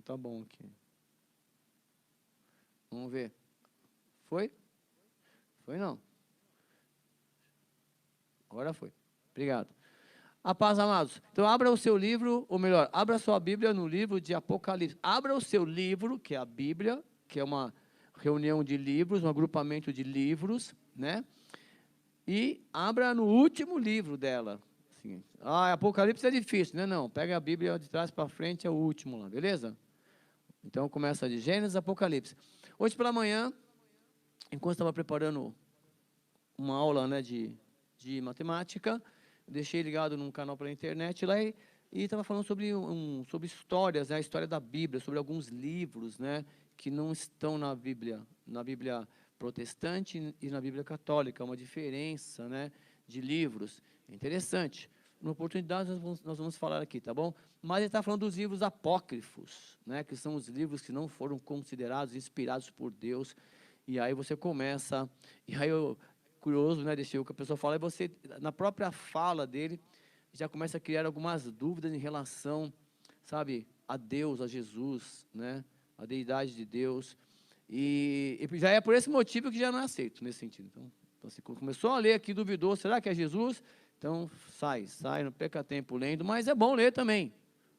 Não tá bom aqui. Vamos ver. Foi? Foi não. Agora foi. Obrigado. A paz, amados. Então, abra o seu livro, ou melhor, abra a sua Bíblia no livro de Apocalipse. Abra o seu livro, que é a Bíblia, que é uma reunião de livros, um agrupamento de livros, né? E abra no último livro dela. Assim, Apocalipse é difícil, né? Não, pega a Bíblia de trás para frente, é o último lá, beleza? Então, começa de Gênesis, Apocalipse. Hoje pela manhã, enquanto estava preparando uma aula, né, de matemática, deixei ligado num canal pela internet lá e estava falando sobre, sobre histórias, né, a história da Bíblia, sobre alguns livros, né, que não estão na Bíblia protestante e na Bíblia católica, uma diferença, né, de livros. É interessante. Numa oportunidade nós vamos falar aqui, tá bom? Mas ele está falando dos livros apócrifos, né, que são os livros que não foram considerados inspirados por Deus. E aí você começa, e aí curioso, né, deixei o que a pessoa fala, e você, na própria fala dele, já começa a criar algumas dúvidas em relação, sabe, a Deus, a Jesus, né, a deidade de Deus, e já é por esse motivo que já não é aceito, nesse sentido. Então assim, começou a ler aqui, duvidou, será que é Jesus? Então, sai, não perca tempo lendo, mas é bom ler também,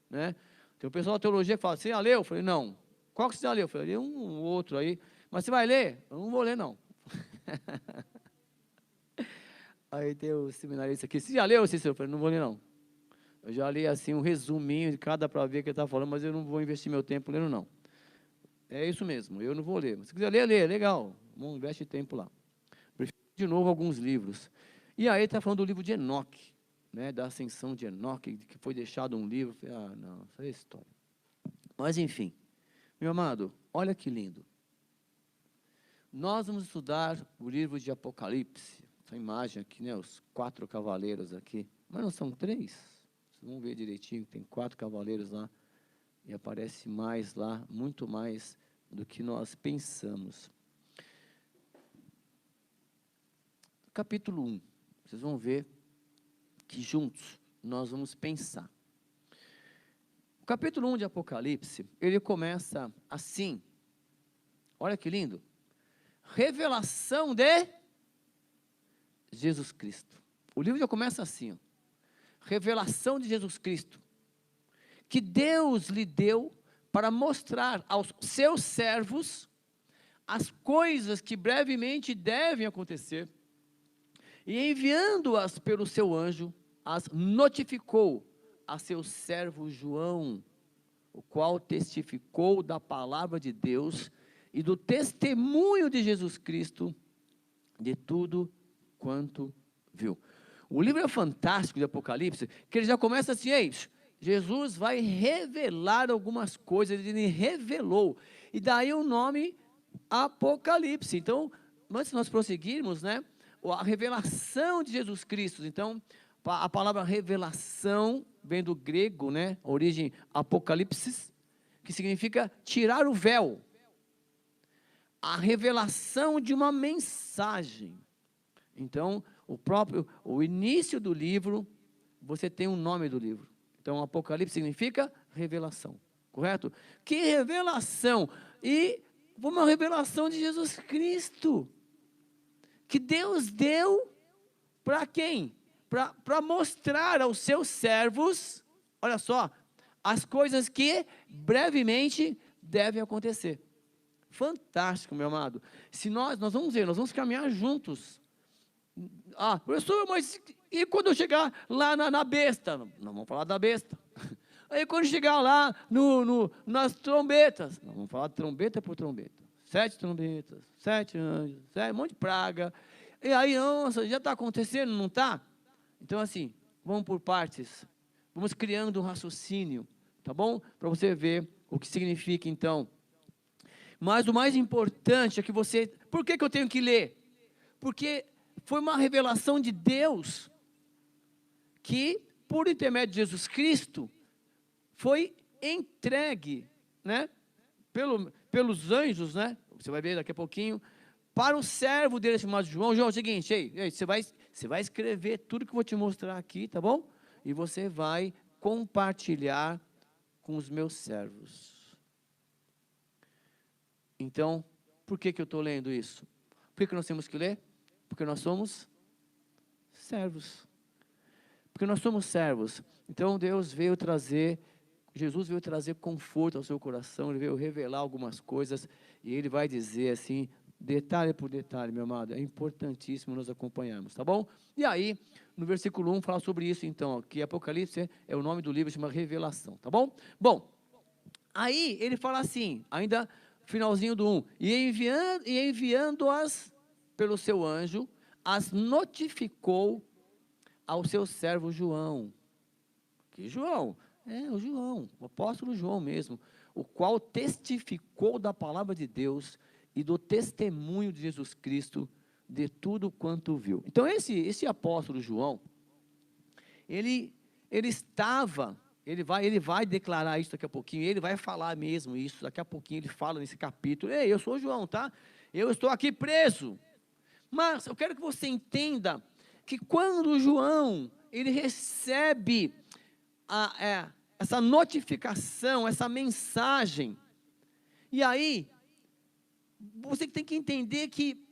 né? Tem o pessoal da teologia que fala, você já leu? Eu falei, não. Qual que você já leu? Eu falei, um outro aí. Mas você vai ler? Eu não vou ler, não. Aí tem o seminarista aqui, você já leu, Cícero? Eu falei, não vou ler, não. Eu já li, assim, um resuminho de cada para ver o que ele está falando, mas eu não vou investir meu tempo lendo, não. É isso mesmo, eu não vou ler. Se quiser ler, lê, legal. Não investe tempo lá. Prefiro, de novo, alguns livros. E aí está falando do livro de Enoque, né, da ascensão de Enoque, que foi deixado um livro. Eu falei, não, isso é história. Mas, enfim, meu amado, olha que lindo. Nós vamos estudar o livro de Apocalipse. Essa imagem aqui, né, os 4 cavaleiros aqui. Mas não são 3? Vocês vão ver direitinho, tem 4 cavaleiros lá. E aparece mais lá, muito mais do que nós pensamos. Capítulo 1. Vocês vão ver que juntos nós vamos pensar. O capítulo 1 de Apocalipse, ele começa assim. Olha que lindo. Revelação de Jesus Cristo. O livro já começa assim. Ó. Revelação de Jesus Cristo. Que Deus lhe deu para mostrar aos seus servos as coisas que brevemente devem acontecer. E enviando-as pelo seu anjo, as notificou a seu servo João, o qual testificou da palavra de Deus e do testemunho de Jesus Cristo, de tudo quanto viu. O livro é fantástico de Apocalipse, que ele já começa assim, Jesus vai revelar algumas coisas, ele revelou, e daí o nome Apocalipse. Então, antes de nós prosseguirmos, né, a revelação de Jesus Cristo, então, a palavra revelação vem do grego, né, a origem apocalipsis, que significa tirar o véu, a revelação de uma mensagem. Então, o início do livro, você tem o nome do livro. Então, Apocalipse significa revelação, correto? Que revelação? E uma revelação de Jesus Cristo, que Deus deu para quem? Para mostrar aos seus servos, olha só, as coisas que brevemente devem acontecer. Fantástico, meu amado. Se nós vamos ver, nós vamos caminhar juntos. Professor, mas e quando eu chegar lá na besta? Não vamos falar da besta. Aí quando chegar lá nas trombetas, nós vamos falar de trombeta por trombeta. 7 trombetas, 7 anjos, um monte de praga. E aí, nossa, já está acontecendo, não está? Então, assim, vamos por partes. Vamos criando um raciocínio, tá bom? Para você ver o que significa, então. Mas o mais importante é que você... Por que eu tenho que ler? Porque foi uma revelação de Deus que, por intermédio de Jesus Cristo, foi entregue, né, pelos anjos, né, você vai ver daqui a pouquinho, para o servo dele chamado João. João, é o seguinte, você vai escrever tudo que eu vou te mostrar aqui, tá bom? E você vai compartilhar com os meus servos. Então, por que eu estou lendo isso? Por que nós temos que ler? Porque nós somos servos. Porque nós somos servos. Então, Jesus veio trazer conforto ao seu coração, Ele veio revelar algumas coisas, e Ele vai dizer assim, detalhe por detalhe, meu amado, é importantíssimo nós acompanharmos, tá bom? E aí, no versículo 1, fala sobre isso então, ó, que Apocalipse é o nome do livro, chama Revelação, tá bom? Bom, aí ele fala assim, ainda finalzinho do 1, e enviando-as pelo seu anjo, as notificou ao seu servo João. Que João? O João, o apóstolo João mesmo, o qual testificou da palavra de Deus e do testemunho de Jesus Cristo, de tudo quanto viu. Então esse apóstolo João, ele vai declarar isso daqui a pouquinho, ele vai falar mesmo isso, daqui a pouquinho ele fala nesse capítulo, ei, eu sou João, tá? Eu estou aqui preso, mas eu quero que você entenda, que quando João, ele recebe essa notificação, essa mensagem, e aí, você tem que entender que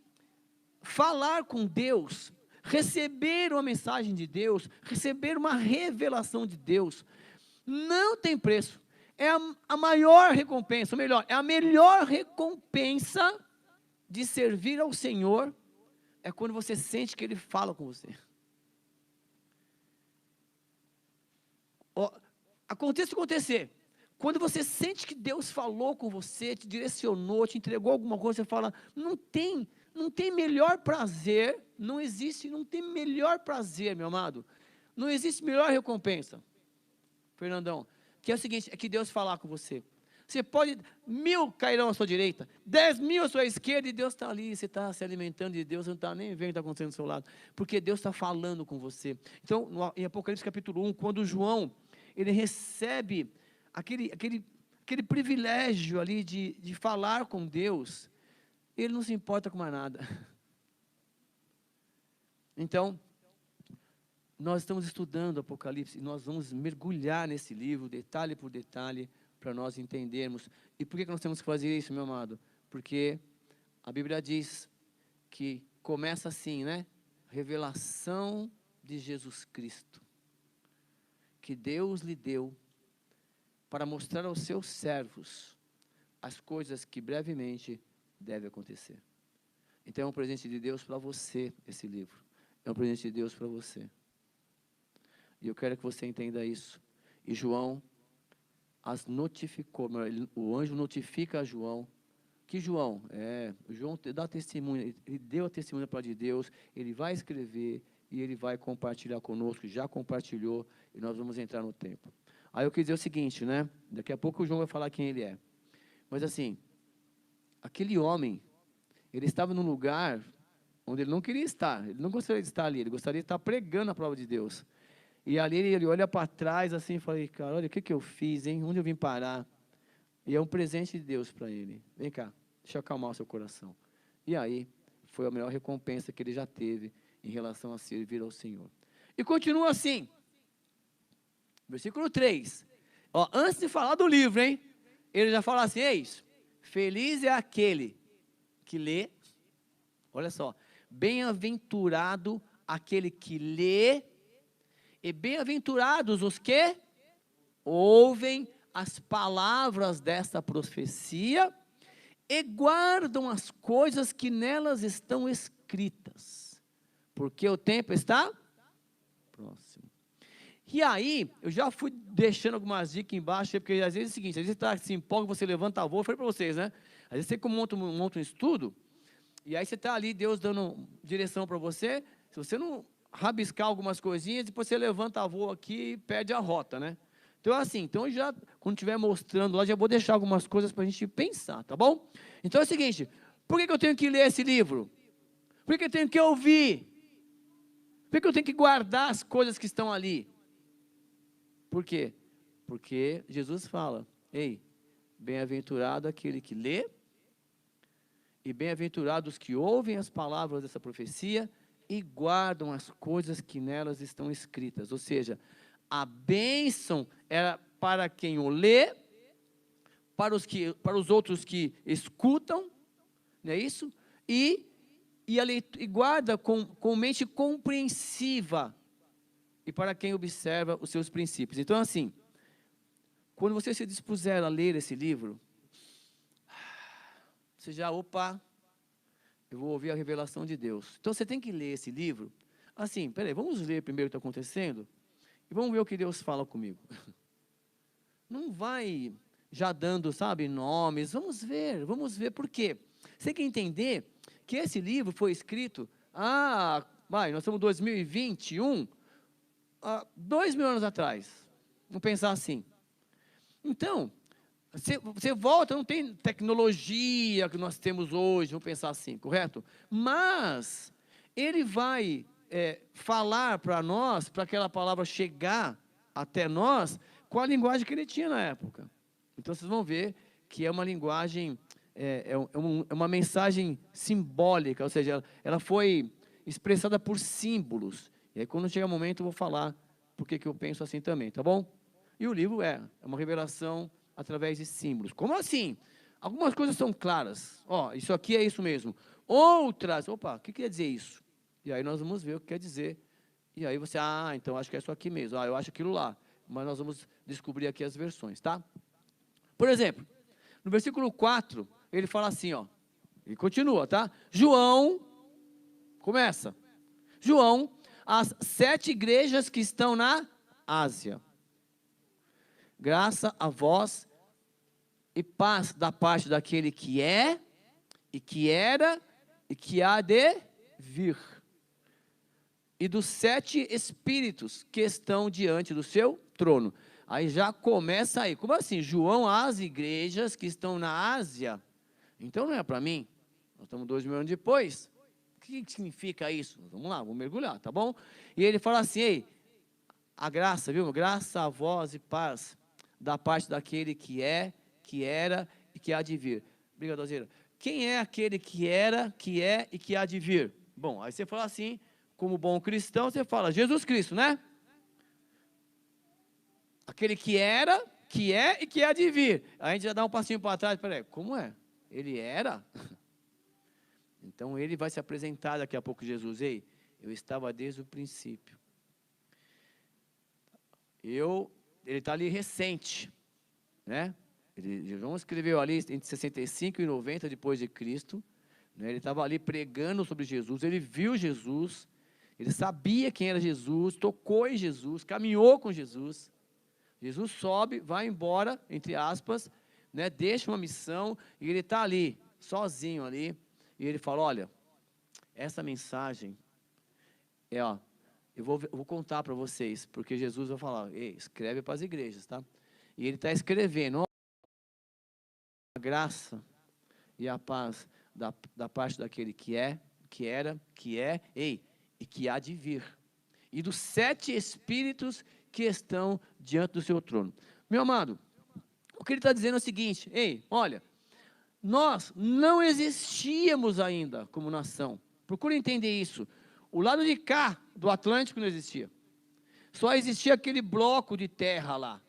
falar com Deus, receber uma mensagem de Deus, receber uma revelação de Deus, não tem preço, é a maior recompensa, ou melhor, é a melhor recompensa de servir ao Senhor, é quando você sente que Ele fala com você. Aconteça o que acontecer, quando você sente que Deus falou com você, te direcionou, te entregou alguma coisa, você fala, não tem melhor prazer, não tem melhor prazer, meu amado, não existe melhor recompensa, Fernandão, que é o seguinte, é que Deus falar com você. Você pode, 1000 cairão à sua direita, 10.000 à sua esquerda, e Deus está ali, você está se alimentando de Deus, você não está nem vendo o que está acontecendo do seu lado, porque Deus está falando com você. Então, em Apocalipse capítulo 1, quando João, ele recebe aquele privilégio ali de falar com Deus, ele não se importa com mais nada. Então, nós estamos estudando Apocalipse, e nós vamos mergulhar nesse livro, detalhe por detalhe, para nós entendermos. E por que nós temos que fazer isso, meu amado? Porque a Bíblia diz que começa assim, né? Revelação de Jesus Cristo, que Deus lhe deu para mostrar aos seus servos as coisas que brevemente devem acontecer. Então é um presente de Deus para você, esse livro. É um presente de Deus para você. E eu quero que você entenda isso. E João as notificou, o anjo notifica a João, que João dá testemunho, ele deu a testemunha para de Deus, ele vai escrever, e ele vai compartilhar conosco, já compartilhou, e nós vamos entrar no tempo. Aí eu quis dizer o seguinte, né, daqui a pouco o João vai falar quem ele é, mas assim, aquele homem, ele estava num lugar onde ele não queria estar, ele não gostaria de estar ali, ele gostaria de estar pregando a palavra de Deus, e ali ele olha para trás assim, e fala, cara, olha o que eu fiz, hein, onde eu vim parar, e é um presente de Deus para ele, vem cá, deixa eu acalmar o seu coração, e aí, foi a melhor recompensa que ele já teve, em relação a servir ao Senhor, e continua assim, versículo 3, antes de falar do livro, hein, ele já fala assim, eis, feliz é aquele que lê, olha só, bem-aventurado aquele que lê, e bem-aventurados os que ouvem as palavras desta profecia e guardam as coisas que nelas estão escritas, porque o tempo está próximo. E aí, eu já fui deixando algumas dicas embaixo, porque às vezes é o seguinte, às vezes você se empolga, você levanta a voz, eu falei para vocês, né? Às vezes você monta um estudo, e aí você está ali, Deus dando direção para você, se você não rabiscar algumas coisinhas, depois você levanta a voo aqui e perde a rota, né? Então assim, já, quando estiver mostrando lá, já vou deixar algumas coisas para a gente pensar, tá bom? Então é o seguinte, por que eu tenho que ler esse livro? Por que eu tenho que ouvir? Por que eu tenho que guardar as coisas que estão ali? Por quê? Porque Jesus fala, ei, bem-aventurado aquele que lê, e bem-aventurados que ouvem as palavras dessa profecia, e guardam as coisas que nelas estão escritas, ou seja, a bênção era para quem o lê, para os outros que escutam, não é isso? E guarda com mente compreensiva, e para quem observa os seus princípios. Então, assim, quando você se dispuser a ler esse livro, você já, opa, eu vou ouvir a revelação de Deus. Então, você tem que ler esse livro, assim, peraí, vamos ler primeiro o que está acontecendo, e vamos ver o que Deus fala comigo. Não vai já dando, sabe, nomes, vamos ver, por quê? Você tem que entender que esse livro foi escrito, nós estamos em 2021, 2.000 anos atrás, vamos pensar assim. Então, você volta, não tem tecnologia que nós temos hoje, vamos pensar assim, correto? Mas, ele vai falar para nós, para aquela palavra chegar até nós, com a linguagem que ele tinha na época. Então, vocês vão ver que é uma linguagem, é uma mensagem simbólica, ou seja, ela foi expressada por símbolos. E aí, quando chegar o momento, eu vou falar porque que eu penso assim também, tá bom? E o livro é uma revelação através de símbolos. Como assim? Algumas coisas são claras. Isso aqui é isso mesmo. Outras, o que quer dizer isso? E aí nós vamos ver o que quer dizer. E aí você, então acho que é isso aqui mesmo. Eu acho aquilo lá. Mas nós vamos descobrir aqui as versões, tá? Por exemplo, no versículo 4, ele fala assim, e continua, tá? João, começa. João, as 7 igrejas que estão na Ásia. Graça a vós e paz da parte daquele que é, e que era, e que há de vir. E dos 7 espíritos que estão diante do seu trono. Aí já começa aí. Como assim? João, as igrejas que estão na Ásia. Então não é para mim. Nós estamos 2.000 anos depois. O que significa isso? Vamos lá, vamos mergulhar, tá bom? E ele fala assim, a graça, viu? Graça a vós e paz da parte daquele que é, que era e que há de vir. Obrigado, Alzeira. Quem é aquele que era, que é e que há de vir? Bom, aí você fala assim, como bom cristão, você fala, Jesus Cristo, né? Aquele que era, que é e que há de vir. Aí a gente já dá um passinho para trás, peraí, como é? Ele era? Então ele vai se apresentar daqui a pouco, Jesus. Eu estava desde o princípio. Ele está ali recente, né? João escreveu ali entre 65 e 90 depois de Cristo, né? Ele estava ali pregando sobre Jesus, ele viu Jesus, ele sabia quem era Jesus, tocou em Jesus, caminhou com Jesus. Jesus sobe, vai embora, entre aspas, né? Deixa uma missão, e ele está ali, sozinho ali, e ele fala, olha, essa mensagem eu vou contar para vocês, porque Jesus vai falar, escreve para as igrejas, tá? E ele está escrevendo, a graça e a paz da parte daquele que é, que era, que é, e que há de vir. E dos 7 espíritos que estão diante do seu trono. Meu amado, o que ele está dizendo é o seguinte, olha, nós não existíamos ainda como nação. Procure entender isso. O lado de cá do Atlântico não existia. Só existia aquele bloco de terra lá.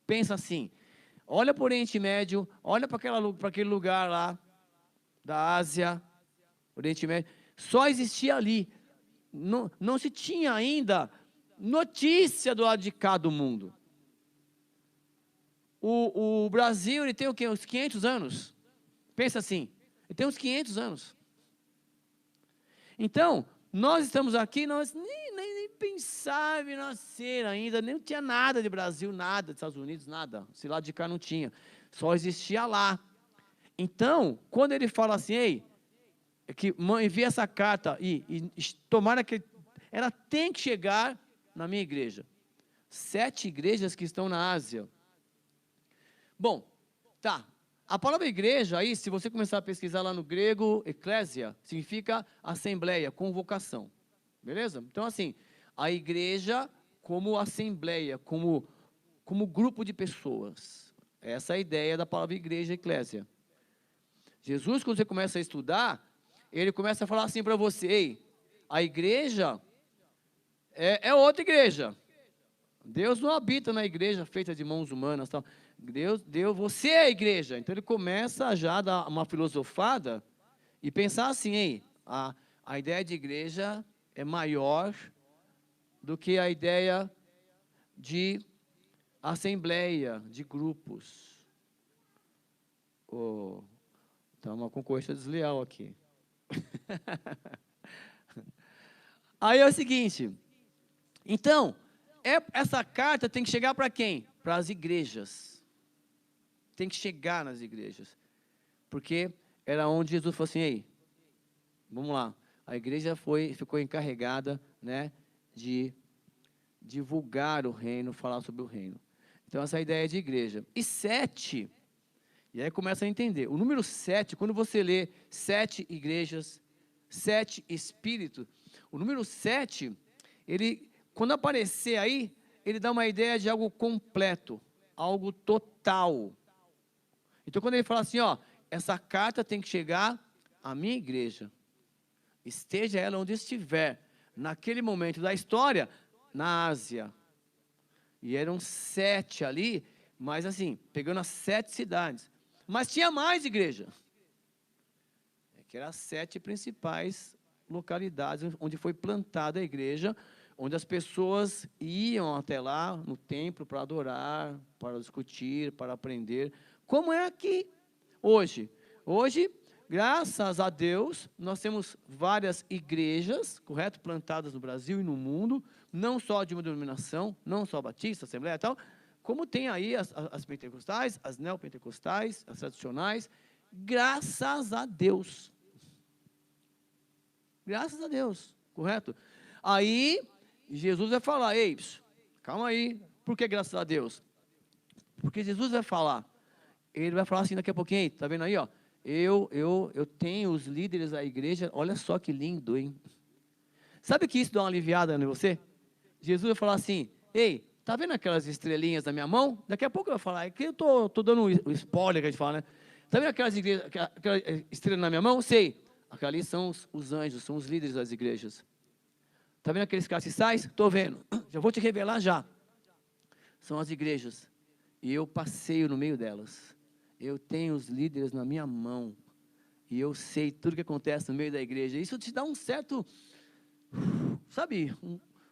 Pensa assim, olha para o Oriente Médio, olha para aquele lugar lá, da Ásia, Oriente Médio, só existia ali. Não se tinha ainda notícia do lado de cá do mundo. O Brasil, ele tem o quê? Uns 500 anos? Pensa assim, ele tem uns 500 anos. Então, nós estamos aqui, nós nem pensávamos em nascer ainda, nem tinha nada de Brasil, nada de Estados Unidos, nada. Esse lado de cá não tinha, só existia lá. Então, quando ele fala assim, que envia essa carta e tomara que ela tem que chegar na minha igreja. 7 igrejas que estão na Ásia. Bom, tá. A palavra igreja aí, se você começar a pesquisar lá no grego, eclésia, significa assembleia, convocação. Beleza? Então, assim, a igreja como assembleia, como grupo de pessoas. Essa é a ideia da palavra igreja, eclésia. Jesus, quando você começa a estudar, ele começa a falar assim para você, a igreja é outra igreja. Deus não habita na igreja feita de mãos humanas, tal. Deus deu, você é a igreja. Então ele começa já a dar uma filosofada e pensar assim, hein, a ideia de igreja é maior do que a ideia de assembleia, de grupos. Oh, tá uma concorrência desleal aqui. Aí é o seguinte, então, essa carta tem que chegar para quem? Para as igrejas. Tem que chegar nas igrejas. Porque era onde Jesus falou assim, ei, vamos lá. A igreja ficou encarregada, né, de divulgar o reino, falar sobre o reino. Então, essa é a ideia de igreja. E 7, e aí começa a entender. O número 7, quando você lê 7 igrejas, 7 espíritos, o número 7, ele, quando aparecer aí, ele dá uma ideia de algo completo, algo total. Então, quando ele fala assim, ó, essa carta tem que chegar à minha igreja, esteja ela onde estiver, naquele momento da história, na Ásia. E eram 7 ali, mas assim, pegando as 7 cidades. Mas tinha mais igreja. Que eram as 7 principais localidades onde foi plantada a igreja, onde as pessoas iam até lá no templo para adorar, para discutir, para aprender. Como é aqui hoje? Hoje, graças a Deus, nós temos várias igrejas, correto? Plantadas no Brasil e no mundo, não só de uma denominação, não só batista, assembleia e tal, como tem aí as pentecostais, as neopentecostais, as tradicionais, graças a Deus. Graças a Deus, correto? Aí, Jesus vai falar, ei, calma aí, por que graças a Deus? Porque Jesus vai falar, ele vai falar assim daqui a pouquinho, está vendo aí, ó, eu tenho os líderes da igreja, olha só que lindo, hein? Sabe que isso dá uma aliviada em você? Jesus vai falar assim, ei, tá vendo aquelas estrelinhas na minha mão? Daqui a pouco eu vou falar, é que eu tô dando o spoiler que a gente fala, né? Tá vendo aquelas estrelas na minha mão? Sei. Aquelas ali são os anjos, são os líderes das igrejas. Tá vendo aqueles castiçais? Estou vendo. Já vou te revelar já. São as igrejas. E eu passeio no meio delas. Eu tenho os líderes na minha mão. E eu sei tudo que acontece no meio da igreja. Isso te dá um certo, sabe,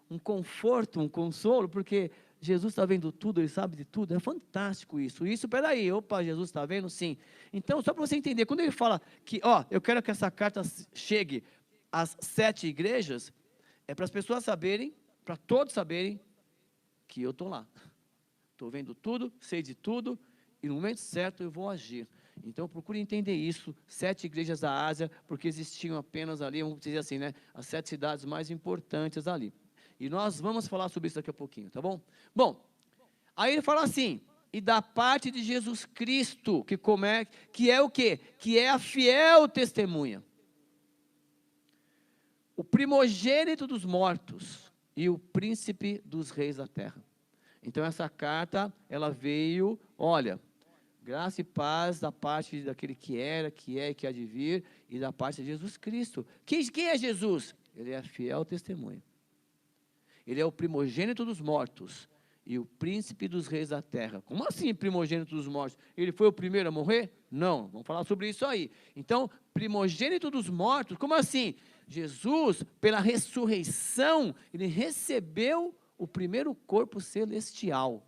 um conforto, um consolo, porque Jesus está vendo tudo, Ele sabe de tudo, é fantástico isso. Isso, peraí, opa, Jesus está vendo? Sim. Então, só para você entender, quando Ele fala que, ó, eu quero que essa carta chegue às 7 igrejas, é para as pessoas saberem, para todos saberem, que eu estou lá. Estou vendo tudo, sei de tudo, e no momento certo eu vou agir. Então, procure entender isso, 7 igrejas da Ásia, porque existiam apenas ali, vamos dizer assim, né, as 7 cidades mais importantes ali. E nós vamos falar sobre isso daqui a pouquinho, tá bom? Bom, aí ele fala assim, e da parte de Jesus Cristo, que é o quê? Que é a fiel testemunha. O primogênito dos mortos e o príncipe dos reis da terra. Então essa carta, ela veio, olha, graça e paz da parte daquele que era, que é e que há de vir, e da parte de Jesus Cristo. Quem é Jesus? Ele é a fiel testemunha. Ele é o primogênito dos mortos e o príncipe dos reis da terra. Como assim primogênito dos mortos? Ele foi o primeiro a morrer? Não, vamos falar sobre isso aí. Então, primogênito dos mortos, como assim? Jesus, pela ressurreição, ele recebeu o primeiro corpo celestial,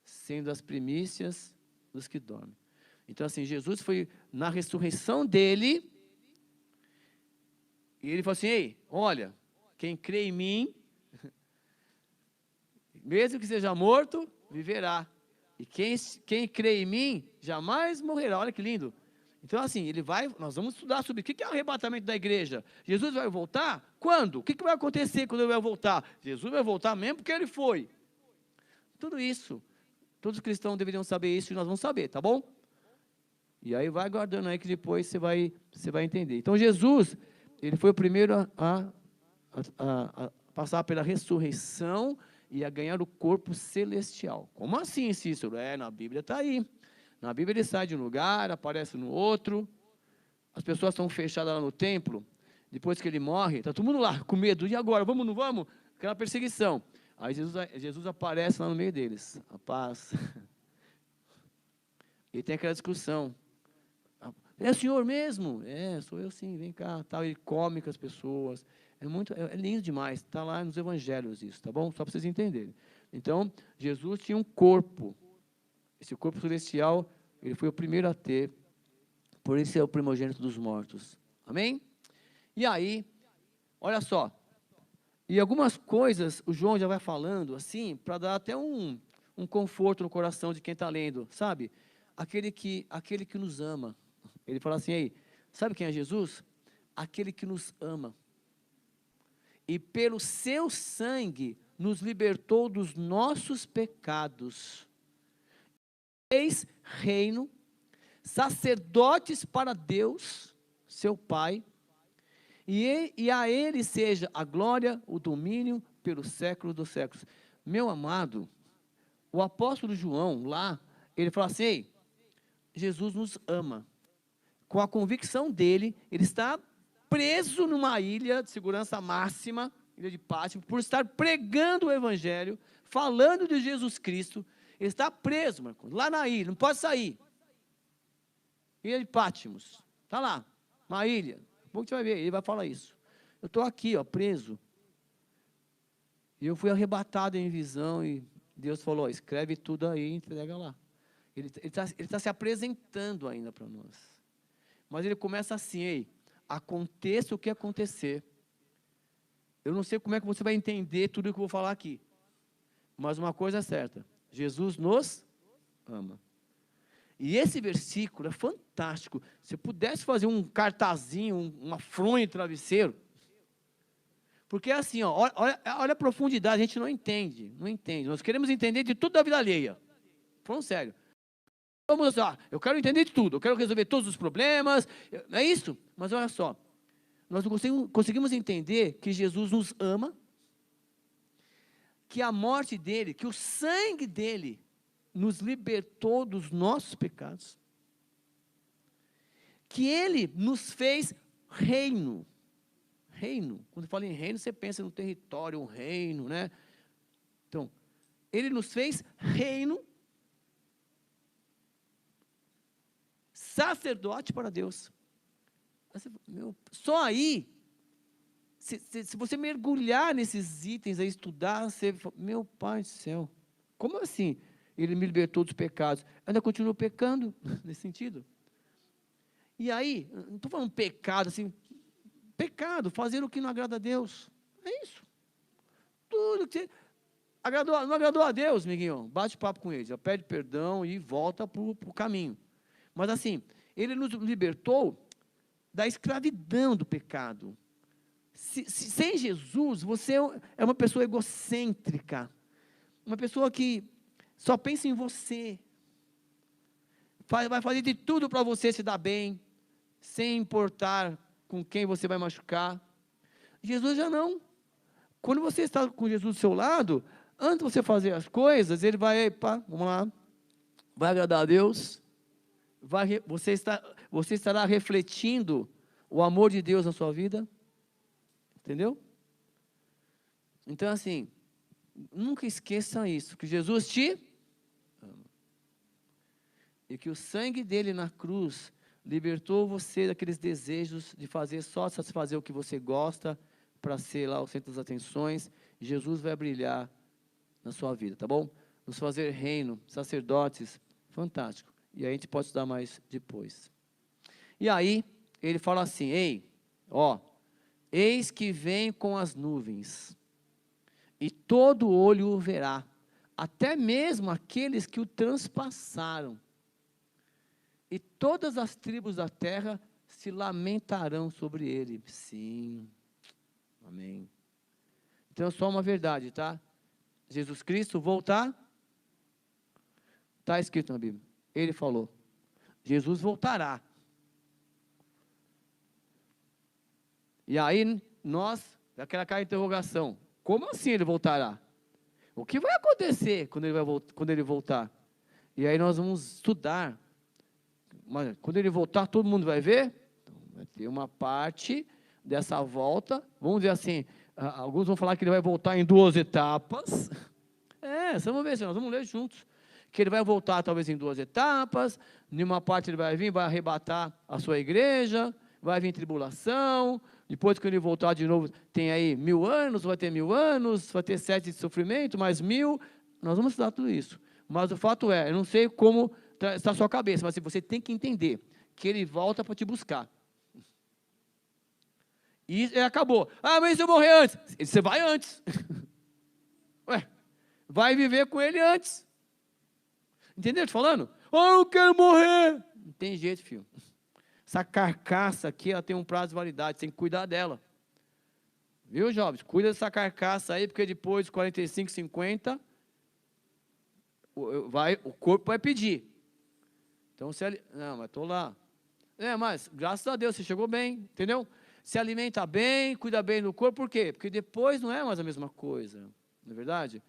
sendo as primícias dos que dormem. Então, assim, Jesus foi na ressurreição dele, e ele falou assim, ei, olha, quem crê em mim, mesmo que seja morto, viverá. E quem crê em mim, jamais morrerá. Olha que lindo. Então, assim, nós vamos estudar sobre o que é o arrebatamento da igreja. Jesus vai voltar? Quando? O que vai acontecer quando ele vai voltar? Jesus vai voltar mesmo porque ele foi. Tudo isso. Todos os cristãos deveriam saber isso e nós vamos saber, tá bom? E aí vai aguardando aí que depois você vai entender. Então, Jesus, ele foi o primeiro a passar pela ressurreição e a ganhar o corpo celestial. Como assim, Cícero? Na Bíblia está aí. Na Bíblia ele sai de um lugar, aparece no outro. As pessoas estão fechadas lá no templo. Depois que ele morre, está todo mundo lá com medo. E agora? Vamos ou não vamos? Aquela perseguição. Aí Jesus aparece lá no meio deles. A paz. E tem aquela discussão. É o senhor mesmo? É, sou eu sim, vem cá. Tal. Ele come com as pessoas. É lindo demais. Está lá nos evangelhos isso, tá bom? Só para vocês entenderem. Então, Jesus tinha um corpo. Esse corpo celestial, ele foi o primeiro a ter. Por isso é o primogênito dos mortos. Amém? E aí, olha só. E algumas coisas, o João já vai falando assim, para dar até um conforto no coração de quem está lendo, sabe? Aquele que nos ama. Ele fala assim aí, sabe quem é Jesus? Aquele que nos ama. E pelo seu sangue nos libertou dos nossos pecados. Fez reino, sacerdotes para Deus, seu Pai, e a Ele seja a glória, o domínio pelos séculos dos séculos. Meu amado, o apóstolo João lá, ele fala assim, ei, Jesus nos ama. Com a convicção dele, ele está preso numa ilha de segurança máxima, ilha de Pátmos, por estar pregando o evangelho, falando de Jesus Cristo. Ele está preso, Marcos, lá na ilha, não pode sair. Ilha de Pátmos, está lá, uma ilha. Bom que você vai ver, ele vai falar isso. Eu estou aqui, ó, preso. E eu fui arrebatado em visão e Deus falou, ó, escreve tudo aí e entrega lá. Ele tá se apresentando ainda para nós. Mas ele começa assim, ei, aconteça o que acontecer. Eu não sei como é que você vai entender tudo o que eu vou falar aqui. Mas uma coisa é certa, Jesus nos ama. E esse versículo é fantástico. Se eu pudesse fazer um cartazinho, uma fronha de travesseiro, porque é assim, ó, olha a profundidade, a gente não entende. Nós queremos entender de tudo da vida alheia. Falando sério. Vamos lá, eu quero entender de tudo, eu quero resolver todos os problemas, não é isso? Mas olha só, nós não conseguimos entender que Jesus nos ama, que a morte dele, que o sangue dele nos libertou dos nossos pecados, que ele nos fez reino. Quando fala em reino, você pensa no território, um reino, né? Então, ele nos fez reino, sacerdote para Deus. Só aí, se você mergulhar nesses itens, a estudar, você fala, meu Pai do céu, como assim? Ele me libertou dos pecados. Ainda continuo pecando, nesse sentido. E aí, não estou falando pecado, assim, pecado, fazer o que não agrada a Deus. É isso. Tudo que não agradou a Deus, amiguinho, bate papo com ele, já pede perdão e volta para o caminho. Mas assim, ele nos libertou da escravidão do pecado. Sem Jesus, você é uma pessoa egocêntrica, uma pessoa que só pensa em você, vai fazer de tudo para você se dar bem, sem importar com quem você vai machucar. Jesus já não. Quando você está com Jesus do seu lado, antes de você fazer as coisas, ele vai, vamos lá, vai agradar a Deus, você estará refletindo o amor de Deus na sua vida, entendeu? Então assim, nunca esqueça isso, que Jesus te ama, e que o sangue dele na cruz libertou você daqueles desejos de só satisfazer o que você gosta, para ser lá o centro das atenções. Jesus vai brilhar na sua vida, tá bom? Nos fazer reino, sacerdotes, fantástico. E aí a gente pode estudar mais depois. E aí, ele fala assim, ei, ó, eis que vem com as nuvens, e todo olho o verá, até mesmo aqueles que o transpassaram, e todas as tribos da terra se lamentarão sobre ele. Sim, amém. Então, só uma verdade, tá? Jesus Cristo voltar, está escrito na Bíblia, ele falou, Jesus voltará. E aí, aquela interrogação, como assim ele voltará? O que vai acontecer quando ele voltar? E aí nós vamos estudar, mas quando ele voltar, todo mundo vai ver? Então, vai ter uma parte dessa volta, vamos dizer assim, Alguns vão falar que ele vai voltar em 2 etapas. Vamos ver, nós vamos ler juntos. Que ele vai voltar talvez em 2 etapas. Numa parte ele vai vir, vai arrebatar a sua igreja, vai vir tribulação. Depois que ele voltar de novo, tem aí 1000 anos, vai ter 1000 anos, vai ter 7 de sofrimento, mais 1000. Nós vamos estudar tudo isso. Mas o fato é, eu não sei como está a sua cabeça, mas você tem que entender que ele volta para te buscar. E acabou. Mas se eu morrer antes? Você vai antes. Vai viver com ele antes. Entendeu? Estou falando? Eu quero morrer. Não tem jeito, filho. Essa carcaça aqui, ela tem um prazo de validade. Você tem que cuidar dela. Viu, jovens? Cuida dessa carcaça aí, porque depois de 45, 50, o corpo vai pedir. Então, não, mas estou lá. Mas, graças a Deus, você chegou bem, entendeu? Se alimenta bem, cuida bem do corpo, por quê? Porque depois não é mais a mesma coisa, não é verdade?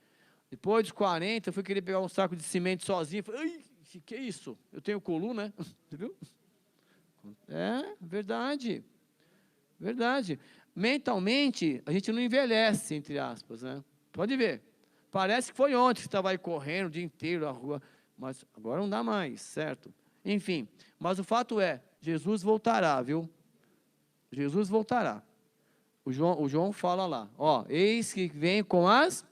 Depois dos 40, eu fui querer pegar um saco de cimento sozinho, falei, que é isso? Eu tenho coluna, né? Você viu? Verdade. Verdade. Mentalmente, a gente não envelhece, entre aspas, né? Pode ver. Parece que foi ontem que você estava aí correndo o dia inteiro na rua, mas agora não dá mais, certo? Enfim, mas o fato é, Jesus voltará, viu? Jesus voltará. O João fala lá, eis que vem com as...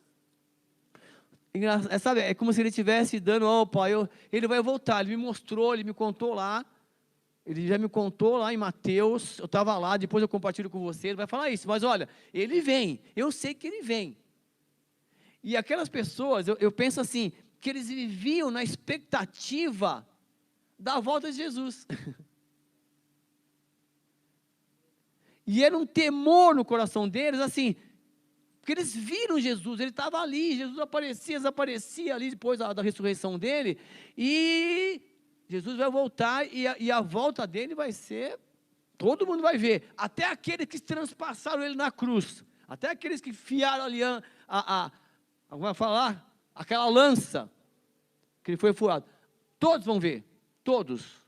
Sabe, é como se ele estivesse dando, pai, ele vai voltar, ele me mostrou, ele me contou lá, ele já me contou lá em Mateus, eu estava lá, depois eu compartilho com você, ele vai falar isso, mas olha, ele vem, eu sei que ele vem. E aquelas pessoas, eu penso assim, que eles viviam na expectativa da volta de Jesus. E era um temor no coração deles, assim, porque eles viram Jesus, ele estava ali, Jesus aparecia, desaparecia ali depois da ressurreição dele, e Jesus vai voltar, e a volta dele vai ser, todo mundo vai ver, até aqueles que transpassaram ele na cruz, até aqueles que fiaram ali, como vai falar, aquela lança, que ele foi furado, todos vão ver, todos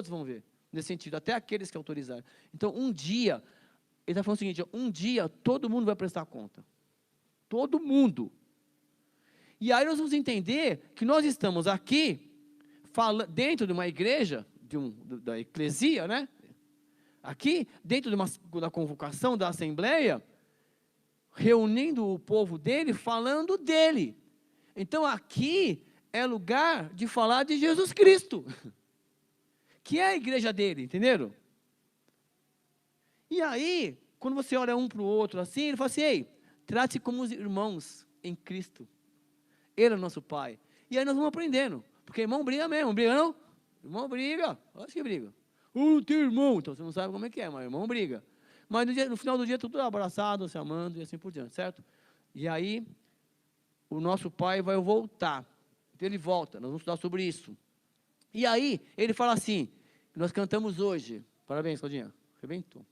vão ver, nesse sentido, até aqueles que autorizaram. Então, um dia, ele está falando o seguinte, um dia todo mundo vai prestar conta, todo mundo. E aí nós vamos entender que nós estamos aqui, dentro de uma igreja, da eclesia, né? Aqui, dentro da convocação, da assembleia, reunindo o povo dele, falando dele. Então aqui é lugar de falar de Jesus Cristo, que é a igreja dele, entenderam? E aí, quando você olha um para o outro assim, ele fala assim, ei, trate-se como os irmãos em Cristo, ele é o nosso Pai. E aí nós vamos aprendendo, porque irmão briga mesmo, briga não? Irmão briga, acho que briga. Não tem irmão, então você não sabe como é que é, mas irmão briga. Mas no final do dia, tudo abraçado, se amando e assim por diante, certo? E aí, o nosso Pai vai voltar. Então ele volta, nós vamos estudar sobre isso. E aí, ele fala assim, nós cantamos hoje, parabéns, Claudinha, arrebentou.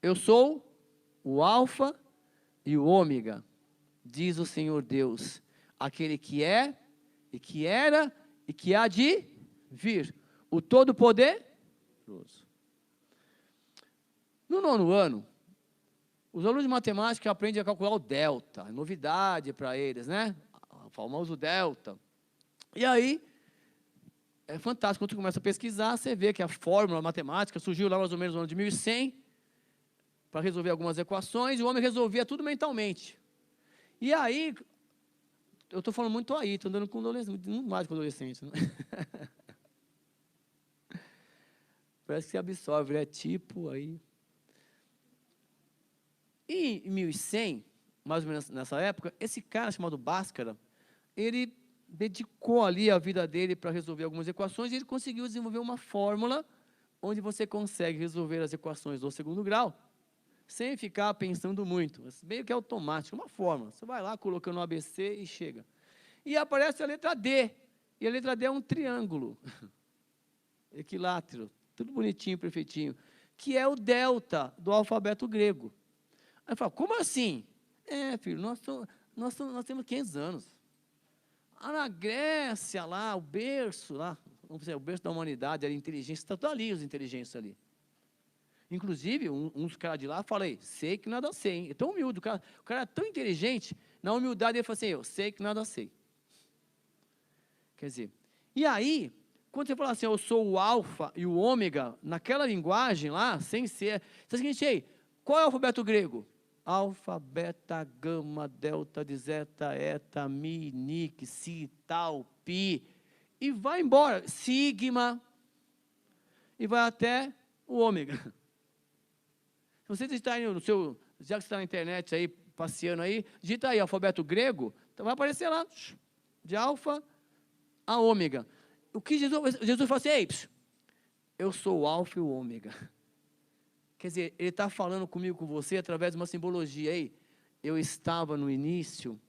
Eu sou o Alfa e o Ômega, diz o Senhor Deus, aquele que é, e que era, e que há de vir, o Todo-Poderoso. No 9º ano, os alunos de matemática aprendem a calcular o delta, é novidade para eles, né? O famoso delta. E aí, é fantástico, quando você começa a pesquisar, você vê que a fórmula matemática surgiu lá mais ou menos no ano de 1100, para resolver algumas equações, e o homem resolvia tudo mentalmente. E aí, eu estou falando muito aí, estou andando com adolescente, muito mais com adolescente, né? Parece que se absorve, é tipo aí. E em 1100, mais ou menos nessa época, esse cara chamado Bhaskara, ele dedicou ali a vida dele para resolver algumas equações, e ele conseguiu desenvolver uma fórmula onde você consegue resolver as equações do 2º grau, sem ficar pensando muito, meio que automático, uma fórmula, você vai lá colocando o ABC e chega. E aparece a letra D, e a letra D é um triângulo, equilátero, tudo bonitinho, perfeitinho, que é o delta do alfabeto grego. Aí eu falo, como assim? Filho, nós temos 500 anos. Na Grécia, lá, o berço, lá, vamos dizer, o berço da humanidade, a inteligência, está tudo ali, os inteligentes ali. Inclusive, uns caras de lá, falei, sei que nada sei, hein? É tão humilde, o cara é tão inteligente, na humildade ele falou assim, eu sei que nada sei. Quer dizer, e aí, quando você fala assim, eu sou o alfa e o ômega, naquela linguagem lá, sem ser, você diz o seguinte, ei, qual é o alfabeto grego? Alfa, beta, gama, delta, de zeta, eta, mi, nic, si, tal, pi, e vai embora, sigma, e vai até o ômega. Se você está aí no seu, já que você está na internet aí, passeando aí, digita aí, alfabeto grego, então vai aparecer lá, de alfa a ômega. O que Jesus fala assim, ei, eu sou o alfa e o ômega. Quer dizer, ele está falando comigo, com você, através de uma simbologia. Ei, eu estava no início,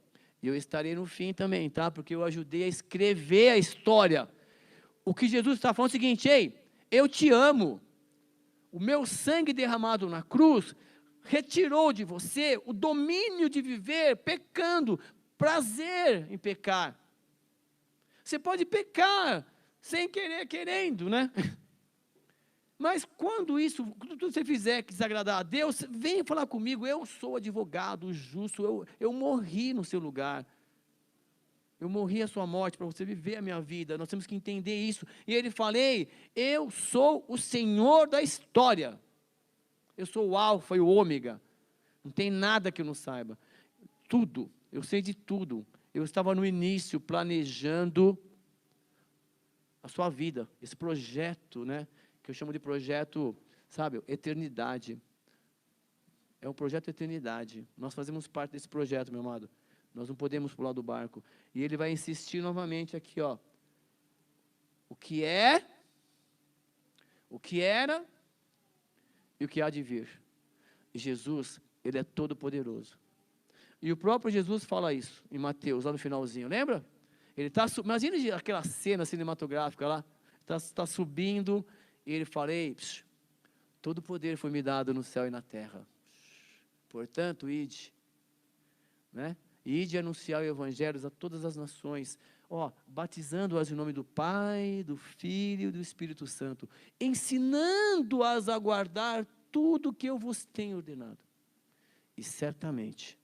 e eu estarei no fim também, tá? Porque eu ajudei a escrever a história. O que Jesus está falando é o seguinte, ei, eu te amo. O meu sangue derramado na cruz retirou de você o domínio de viver pecando, prazer em pecar. Você pode pecar sem querer, querendo, né? Mas quando você fizer que desagradar a Deus, vem falar comigo, eu sou advogado justo, eu morri no seu lugar. Eu morri a sua morte para você viver a minha vida, nós temos que entender isso. E ele falei, eu sou o Senhor da história. Eu sou o alfa e o ômega. Não tem nada que eu não saiba. Tudo, eu sei de tudo. Eu estava no início planejando a sua vida, esse projeto, né? Que eu chamo de projeto, sabe, eternidade. É um projeto eternidade. Nós fazemos parte desse projeto, meu amado. Nós não podemos pular do barco. E ele vai insistir novamente aqui, ó. O que é, o que era e o que há de vir. E Jesus, ele é todo poderoso. E o próprio Jesus fala isso em Mateus, lá no finalzinho, lembra? Ele está, imagina aquela cena cinematográfica lá, está subindo, e ele fala, ei, todo poder foi me dado no céu e na terra. Portanto, ide, né? Ide anunciar o evangelho a todas as nações, ó, batizando-as em nome do Pai, do Filho e do Espírito Santo, ensinando-as a guardar tudo que eu vos tenho ordenado. E certamente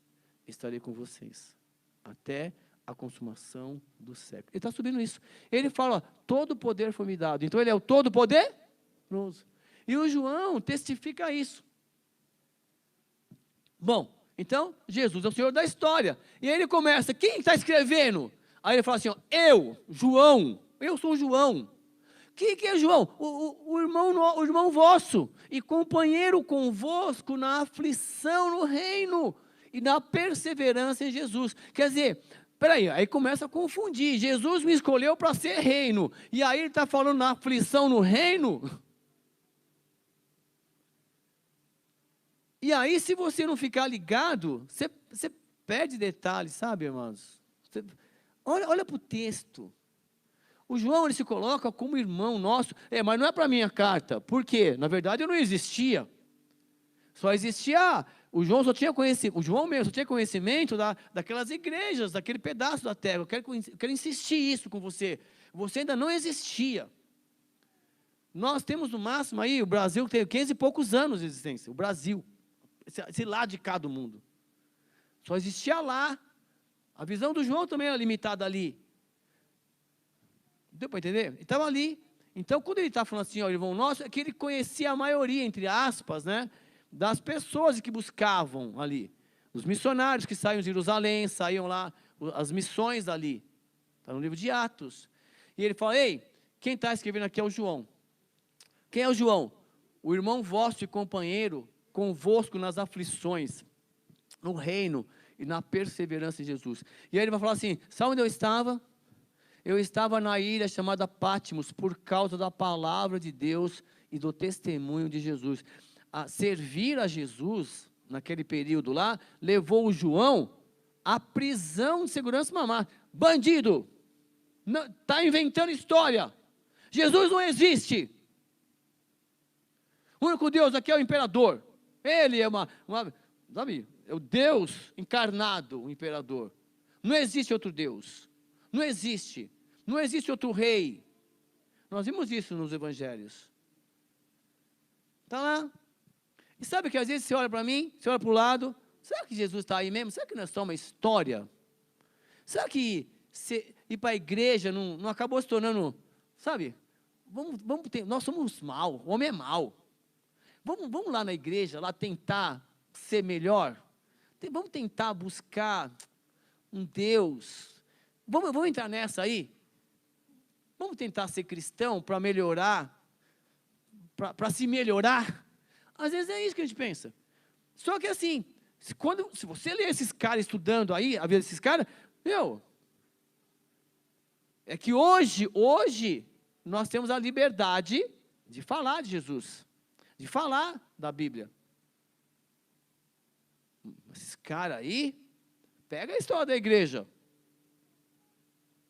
estarei com vocês até a consumação do século. Ele está subindo isso. Ele fala, ó, todo poder foi me dado. Então ele é o todo poderoso. E o João testifica isso. Bom, então Jesus é o Senhor da história. E aí ele começa, quem está escrevendo? Aí ele fala assim, ó, eu, João, eu sou João. Que é João? O irmão vosso, e companheiro convosco na aflição no reino, e na perseverança em Jesus. Quer dizer, peraí, aí começa a confundir, Jesus me escolheu para ser reino, e aí ele está falando na aflição no reino. E aí, se você não ficar ligado, você perde detalhes, sabe, irmãos? Olha para o texto. O João, ele se coloca como irmão nosso, mas não é para minha carta. Por quê? Na verdade, eu não existia. Só existia, o João mesmo só tinha conhecimento daquelas igrejas, daquele pedaço da terra. Eu quero insistir isso com você. Você ainda não existia. Nós temos no máximo aí, o Brasil tem 15 e poucos anos de existência. O Brasil, esse lado de cá do mundo. Só existia lá. A visão do João também era limitada ali. Deu para entender? Ele estava ali. Então, quando ele está falando assim, ó, irmão nosso, é que ele conhecia a maioria, entre aspas, né, das pessoas que buscavam ali. Os missionários que saíam de Jerusalém, saíam lá, as missões ali. Está no livro de Atos. E ele fala, ei, quem está escrevendo aqui é o João. Quem é o João? O irmão vosso e companheiro convosco nas aflições, no reino e na perseverança em Jesus. E aí ele vai falar assim, sabe onde eu estava? Eu estava na ilha chamada Patmos, por causa da palavra de Deus e do testemunho de Jesus. A servir a Jesus, naquele período lá, levou o João à prisão de segurança mamar. Bandido! Está inventando história. Jesus não existe. O único Deus aqui é o imperador. Ele é sabe, é o Deus encarnado, o imperador. Não existe outro Deus. Não existe. Não existe outro rei. Nós vimos isso nos evangelhos. Está lá. E sabe que às vezes você olha para mim, você olha para o lado, será que Jesus está aí mesmo? Será que não é só uma história? Será que ir para a igreja não acabou se tornando, sabe? Nós somos mal, o homem é mal. Vamos lá na igreja, lá tentar ser melhor. Vamos tentar buscar um Deus. Vamos entrar nessa aí? Vamos tentar ser cristão para melhorar, para se melhorar? Às vezes é isso que a gente pensa. Só que assim, se você ler esses caras estudando aí, a vida desses caras, é que hoje nós temos a liberdade de falar de Jesus, de falar da Bíblia. Esses caras aí, pega a história da igreja.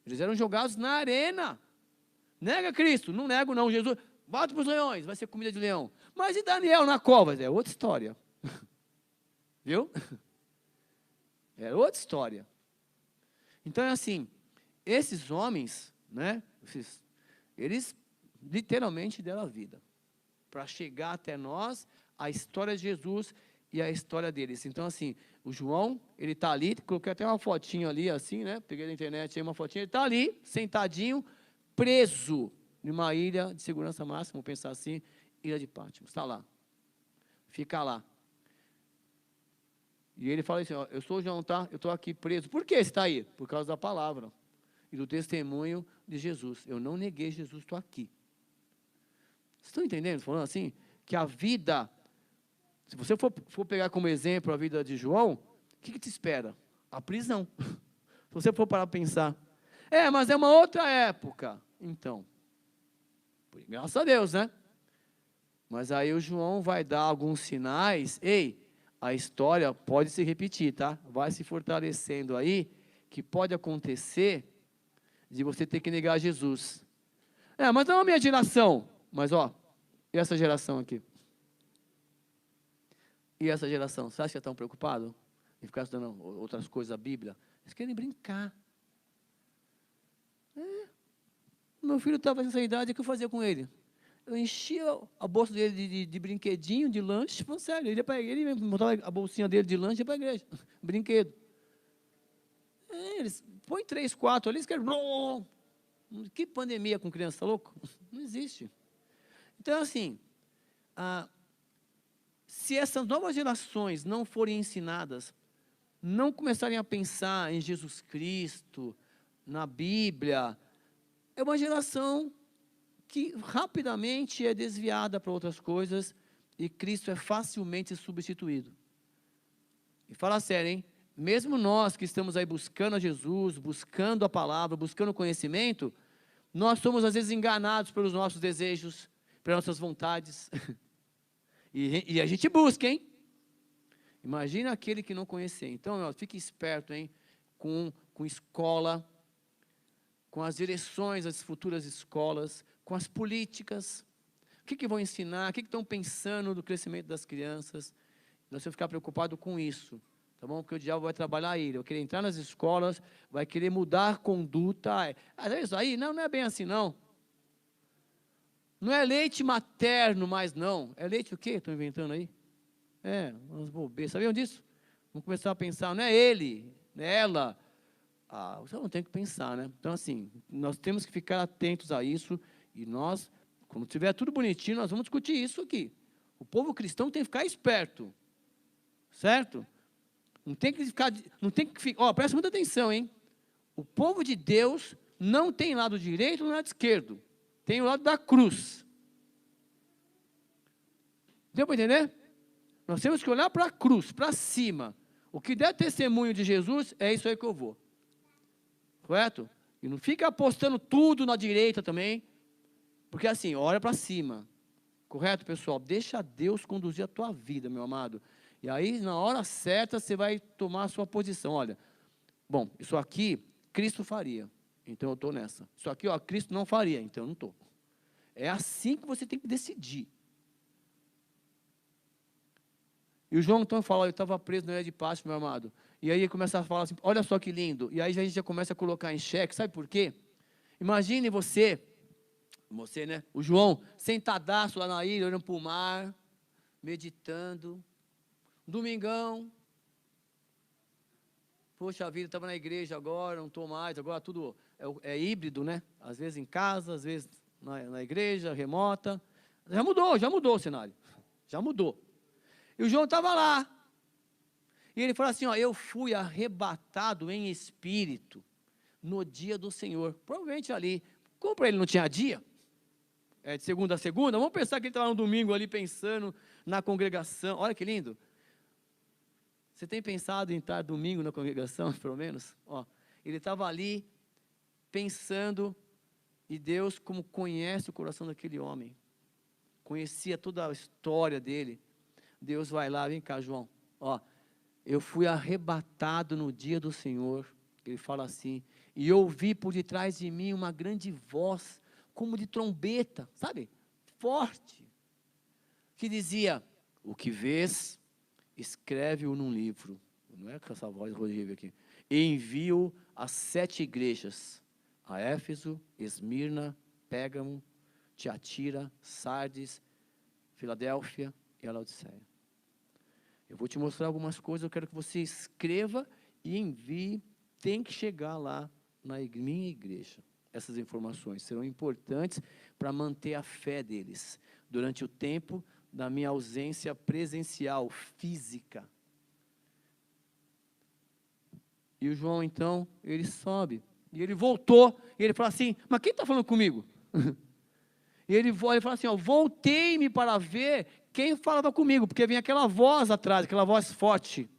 Eles eram jogados na arena. Nega Cristo, não nego não, Jesus, bota para os leões, vai ser comida de leão. Mas e Daniel na cova? É outra história. Viu? É outra história. Então é assim, esses homens, né, eles literalmente deram a vida para chegar até nós, a história de Jesus e a história deles. Então assim, o João, ele está ali, coloquei até uma fotinha ali assim, né, peguei na internet aí uma fotinha, ele está ali, sentadinho, preso em uma ilha de segurança máxima, vamos pensar assim, ilha de Patmos, está lá, fica lá. E ele fala assim, ó, eu sou o João, tá? Eu estou aqui preso. Por que você está aí? Por causa da palavra e do testemunho de Jesus. Eu não neguei Jesus, estou aqui. Vocês estão entendendo? Falando assim, que a vida, se você for pegar como exemplo a vida de João, o que te espera? A prisão. Se você for parar para pensar. Mas é uma outra época. Então, graças a Deus, né? Mas aí o João vai dar alguns sinais. A história pode se repetir, tá? Vai se fortalecendo aí, que pode acontecer de você ter que negar Jesus. Mas não é a minha geração. Mas, e essa geração aqui? E essa geração? Você acha que estão preocupados em ficar estudando outras coisas da Bíblia? Eles querem brincar. Meu filho estava nessa idade, o que eu fazia com ele? Eu enchia a bolsa dele de brinquedinho, de lanche, falando sério, ele botava a bolsinha dele de lanche e ia para a igreja, brinquedo. Eles põem 3, 4 ali, eles querem... Que pandemia com criança, tá louco? Não existe. Então, assim, se essas novas gerações não forem ensinadas, não começarem a pensar em Jesus Cristo, na Bíblia, é uma geração que rapidamente é desviada para outras coisas e Cristo é facilmente substituído. E fala sério, hein? Mesmo nós que estamos aí buscando a Jesus, buscando a palavra, buscando o conhecimento, nós somos às vezes enganados pelos nossos desejos, pelas nossas vontades. e a gente busca, hein? Imagina aquele que não conhecer. Então, fique esperto, hein? Com escola, com as direções das futuras escolas, com as políticas, o que vão ensinar, o que estão pensando do crescimento das crianças. Nós vamos ficar preocupados com isso, tá bom? Porque o diabo vai trabalhar aí, ele vai querer entrar nas escolas, vai querer mudar a conduta. É isso aí? Não é bem assim, não. Não é leite materno mais, não. É leite o quê? Estão inventando aí? Umas bobeiras. Sabiam disso? Vamos começar a pensar, não é ele, não é ela. Você não tem que pensar, né? Então, assim, nós temos que ficar atentos a isso. E nós, quando tiver tudo bonitinho, nós vamos discutir isso aqui. O povo cristão tem que ficar esperto. Certo? Não tem que ficar... presta muita atenção, hein? O povo de Deus não tem lado direito ou lado esquerdo. Tem o lado da cruz. Deu para entender? Nós temos que olhar para a cruz, para cima. O que der testemunho de Jesus, é isso aí que eu vou. Correto? E não fica apostando tudo na direita também. Porque assim, olha para cima. Correto, pessoal? Deixa Deus conduzir a tua vida, meu amado. E aí, na hora certa, você vai tomar a sua posição. Olha, bom, isso aqui, Cristo faria. Então, eu estou nessa. Isso aqui, Cristo não faria. Então, eu não estou. É assim que você tem que decidir. E o João, então, fala, eu estava preso na ilha de Patmos, meu amado. E aí, ele começa a falar assim, olha só que lindo. E aí, a gente já começa a colocar em xeque. Sabe por quê? Imagine você, né? O João, sentadaço lá na ilha, olhando para o mar, meditando, domingão, poxa vida, estava na igreja agora, não estou mais, agora tudo é híbrido, né? Às vezes em casa, às vezes na igreja, remota. Já mudou o cenário, já mudou. E o João estava lá, e ele falou assim, ó, eu fui arrebatado em espírito no dia do Senhor, provavelmente ali, como para ele não tinha dia, de segunda a segunda, vamos pensar que ele estava no domingo ali pensando na congregação, olha que lindo. Você tem pensado em estar domingo na congregação, pelo menos? Ó, ele estava ali pensando, e Deus, como conhece o coração daquele homem, conhecia toda a história dele, Deus vai lá, vem cá, João, ó, eu fui arrebatado no dia do Senhor, ele fala assim, e ouvi por detrás de mim uma grande voz, como de trombeta, sabe, forte, que dizia, o que vês, escreve-o num livro, não é com essa voz horrível aqui, e envio às 7 igrejas, a Éfeso, Esmirna, Pérgamo, Tiatira, Sardes, Filadélfia e a Laodiceia. Eu vou te mostrar algumas coisas, eu quero que você escreva e envie, tem que chegar lá na minha igreja. Essas informações serão importantes para manter a fé deles, durante o tempo da minha ausência presencial, física. E o João, então, ele sobe, e ele voltou, e ele fala assim, mas quem está falando comigo? E ele fala assim, ó, voltei-me para ver quem falava comigo, porque vem aquela voz atrás, aquela voz forte.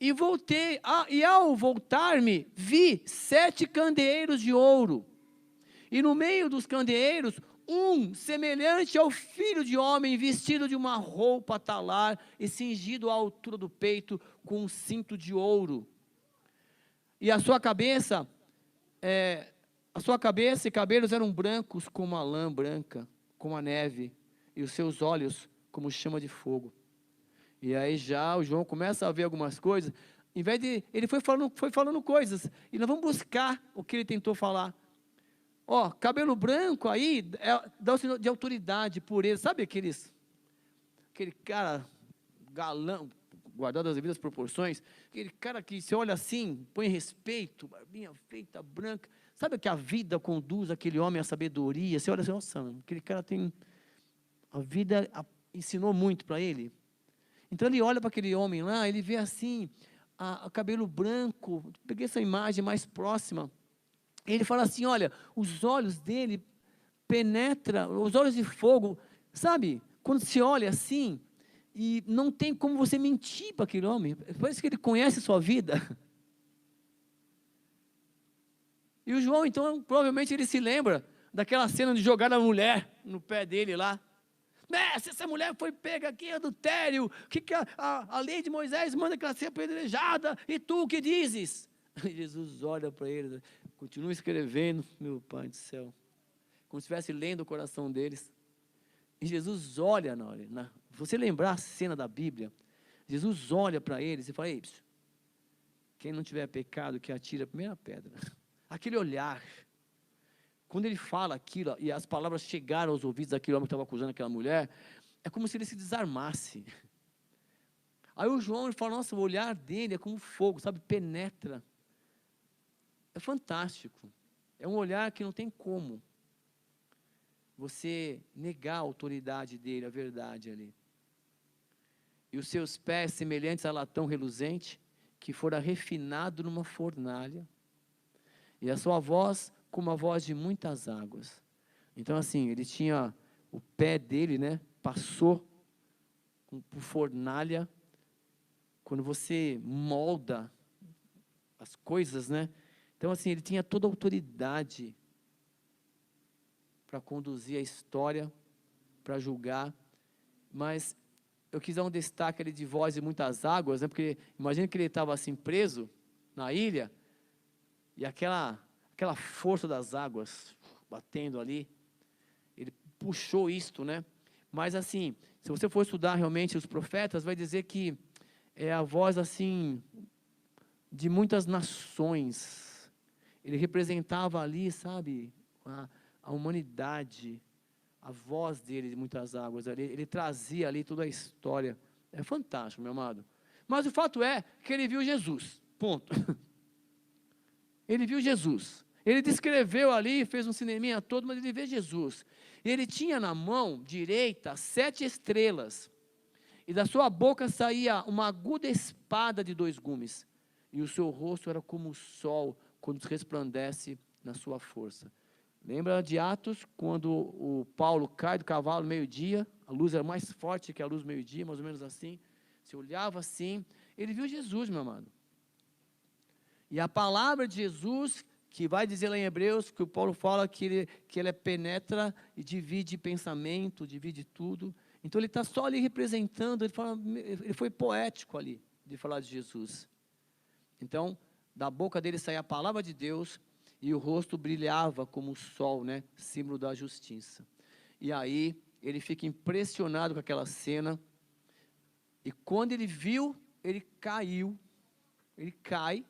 E voltei, e ao voltar-me, vi 7 candeeiros de ouro, e no meio dos candeeiros, um semelhante ao filho de homem, vestido de uma roupa talar, e cingido à altura do peito, com um cinto de ouro. E a sua cabeça e cabelos eram brancos como a lã branca, como a neve, e os seus olhos como chama de fogo. E aí já o João começa a ver algumas coisas, em vez de, ele foi falando coisas, e nós vamos buscar o que ele tentou falar. Ó, cabelo branco aí, dá o sinal de autoridade, pureza, sabe aquele cara galã, guardado as devidas proporções, aquele cara que se olha assim, põe respeito, barbinha feita, branca, sabe que a vida conduz aquele homem à sabedoria, você olha assim, nossa, aquele cara tem, a vida ensinou muito para ele. Então ele olha para aquele homem lá, ele vê assim, a cabelo branco, peguei essa imagem mais próxima, ele fala assim, olha, os olhos dele penetram, os olhos de fogo, sabe, quando se olha assim, e não tem como você mentir para aquele homem, parece que ele conhece a sua vida. E o João, então, provavelmente ele se lembra daquela cena de jogar a mulher no pé dele lá. Mestre, essa mulher foi pega aqui em adultério, que a lei de Moisés manda que ela seja apedrejada, e tu o que dizes? E Jesus olha para ele, continua escrevendo, meu Pai do céu, como se estivesse lendo o coração deles. E Jesus olha, você lembrar a cena da Bíblia, Jesus olha para eles e fala, ei, quem não tiver pecado, que atire a primeira pedra. Aquele olhar, quando ele fala aquilo, e as palavras chegaram aos ouvidos daquele homem que estava acusando aquela mulher, é como se ele se desarmasse. Aí o João, ele fala, nossa, o olhar dele é como fogo, sabe, penetra. É fantástico, é um olhar que não tem como você negar a autoridade dele, a verdade ali. E os seus pés semelhantes a latão reluzente, que fora refinado numa fornalha, e a sua voz como a voz de muitas águas. Então assim, ele tinha, o pé dele, passou por fornalha, quando você molda as coisas, então assim, ele tinha toda a autoridade para conduzir a história, para julgar, mas eu quis dar um destaque ali de voz de muitas águas, porque imagina que ele estava assim preso na ilha, e aquela força das águas batendo ali, ele puxou isto, mas assim, se você for estudar realmente os profetas, vai dizer que é a voz assim, de muitas nações, ele representava ali, sabe, a humanidade, a voz dele de muitas águas. Ele trazia ali toda a história. É fantástico, meu amado. Mas o fato é que ele viu Jesus. Ponto. Ele viu Jesus. Ele descreveu ali, fez um cineminha todo, mas ele vê Jesus. E ele tinha na mão direita 7 estrelas. E da sua boca saía uma aguda espada de 2 gumes. E o seu rosto era como o sol, quando resplandece na sua força. Lembra de Atos, quando o Paulo cai do cavalo meio-dia, a luz era mais forte que a luz meio-dia, mais ou menos assim. Se olhava assim, ele viu Jesus, meu amado. E a palavra de Jesus, que vai dizer lá em Hebreus, que o Paulo fala que ele penetra e divide pensamento, divide tudo. Então ele está só ali representando, ele foi poético ali, de falar de Jesus. Então, da boca dele saía a palavra de Deus, e o rosto brilhava como o sol, né? Símbolo da justiça. E aí, ele fica impressionado com aquela cena, e quando ele viu, ele caiu, ele cai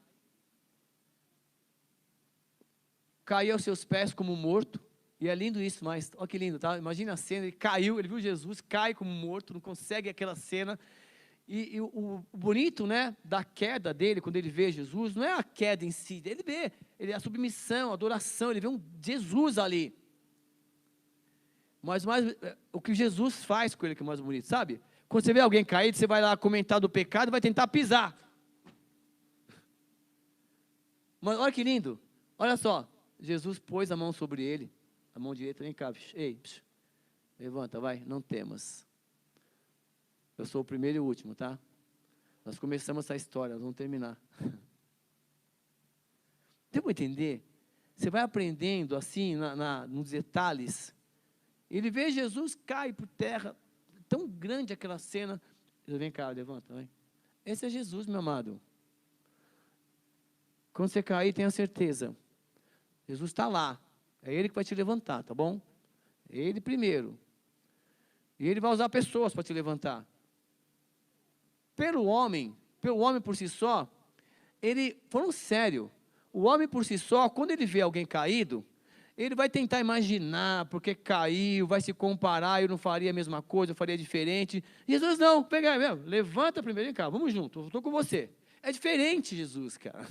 aos seus pés como morto. E é lindo isso, mas olha que lindo, tá? Imagina a cena, ele caiu, ele viu Jesus, cai como morto, não consegue aquela cena. E o bonito, né, da queda dele, quando ele vê Jesus, não é a queda em si, ele vê a submissão, a adoração, ele vê um Jesus ali. Mas o que Jesus faz com ele que é mais bonito, sabe? Quando você vê alguém caído, você vai lá comentar do pecado e vai tentar pisar. Mas olha que lindo, olha só, Jesus pôs a mão sobre ele, a mão direita, vem cá, ei, levanta, vai, não temas. Eu sou o primeiro e o último, tá? Nós começamos essa história, nós vamos terminar. Deu para entender? Você vai aprendendo assim, nos detalhes. Ele vê Jesus, cai por terra, tão grande aquela cena. Vem cá, levanta, vai. Esse é Jesus, meu amado. Quando você cair, tenha certeza. Jesus está lá. É Ele que vai te levantar, tá bom? É Ele primeiro. E Ele vai usar pessoas para te levantar. Pelo homem por si só, falando sério, o homem por si só, quando ele vê alguém caído, ele vai tentar imaginar, porque caiu, vai se comparar, eu não faria a mesma coisa, eu faria diferente. Jesus não, pega mesmo, levanta primeiro, vem cá, vamos junto, eu estou com você. É diferente Jesus, cara.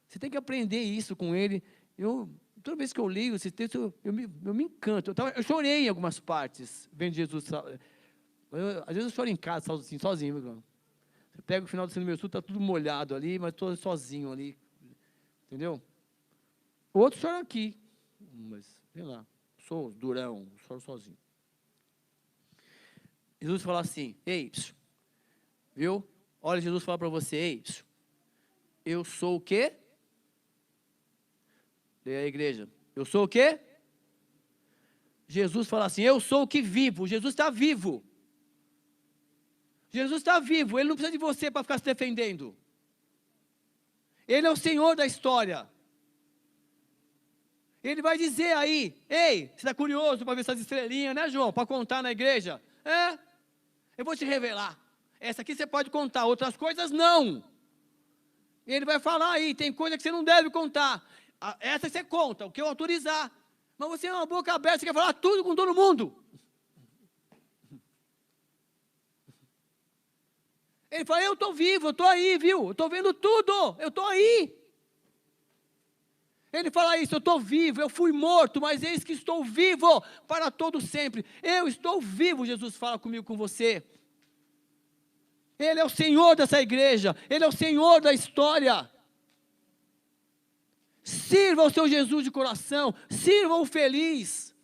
Você tem que aprender isso com ele. Toda vez que eu leio esse texto, eu me encanto. Eu chorei em algumas partes, vendo Jesus. Às vezes eu choro em casa, assim, sozinho. Você pega o final do meu estudo, está tudo molhado ali, mas estou sozinho ali. Entendeu? Outros choram aqui. Mas, sei lá, sou durão, choro sozinho. Jesus fala assim, ei, viu? Olha, Jesus fala para você, ei, eu sou o quê? Leia a igreja. Eu sou o quê? Jesus fala assim, eu sou o que vivo. Jesus está vivo. Jesus está vivo, Ele não precisa de você para ficar se defendendo. Ele é o Senhor da história. Ele vai dizer aí, ei, você está curioso para ver essas estrelinhas, né, João? Para contar na igreja? Eu vou te revelar. Essa aqui você pode contar, outras coisas não. Ele vai falar aí, tem coisa que você não deve contar. Essa você conta, o que eu autorizar. Mas você é uma boca aberta, você quer falar tudo com todo mundo. Ele fala, eu estou vivo, eu estou aí, viu? Eu estou vendo tudo, eu estou aí. Ele fala isso, eu estou vivo, eu fui morto, mas eis que estou vivo para todo sempre. Eu estou vivo, Jesus fala comigo, com você. Ele é o Senhor dessa igreja, Ele é o Senhor da história. Sirva o seu Jesus de coração, sirva-o feliz.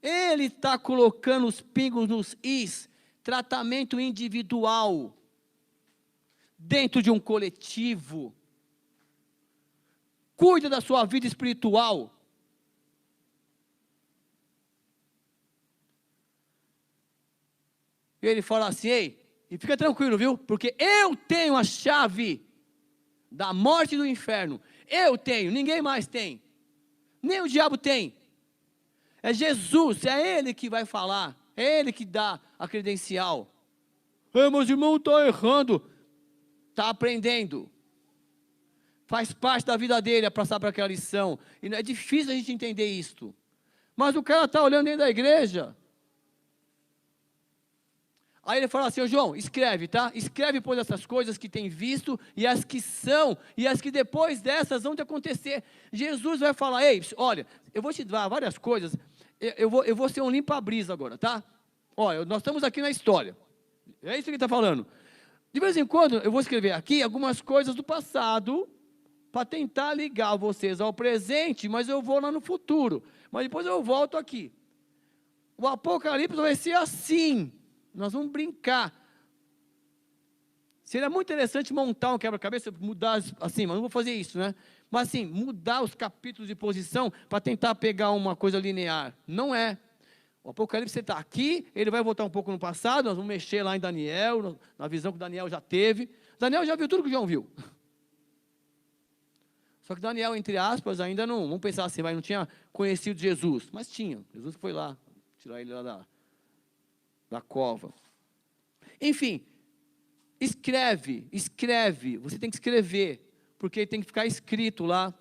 Ele está colocando os pingos nos is, tratamento individual, dentro de um coletivo. Cuida da sua vida espiritual. E ele fala assim, ei, e fica tranquilo, viu? Porque eu tenho a chave da morte e do inferno. Eu tenho, ninguém mais tem. Nem o diabo tem. É Jesus, é Ele que vai falar. É Ele que dá a credencial. Meus irmãos, estão errando. Está aprendendo. Faz parte da vida dele a passar por aquela lição. E não é difícil a gente entender isto. Mas o cara está olhando dentro da igreja. Aí ele fala assim, ô João, escreve, tá? Escreve, pois, essas coisas que tem visto, e as que são, e as que depois dessas vão te acontecer. Jesus vai falar, ei, olha, eu vou te dar várias coisas, eu vou ser um limpa-brisa agora, tá? Olha, nós estamos aqui na história. É isso que ele está falando. De vez em quando, eu vou escrever aqui algumas coisas do passado, para tentar ligar vocês ao presente, mas eu vou lá no futuro. Mas depois eu volto aqui. O Apocalipse vai ser assim. Nós vamos brincar. Seria muito interessante montar um quebra-cabeça, mudar assim, mas não vou fazer isso, né? Mas assim, mudar os capítulos de posição para tentar pegar uma coisa linear. Não é. O Apocalipse está aqui, ele vai voltar um pouco no passado, nós vamos mexer lá em Daniel, na visão que Daniel já teve. Daniel já viu tudo que João viu. Só que Daniel, entre aspas, ainda não, vamos pensar assim, não tinha conhecido Jesus, mas tinha. Jesus foi lá, tirar ele lá da cova. Enfim, escreve, você tem que escrever, porque tem que ficar escrito lá,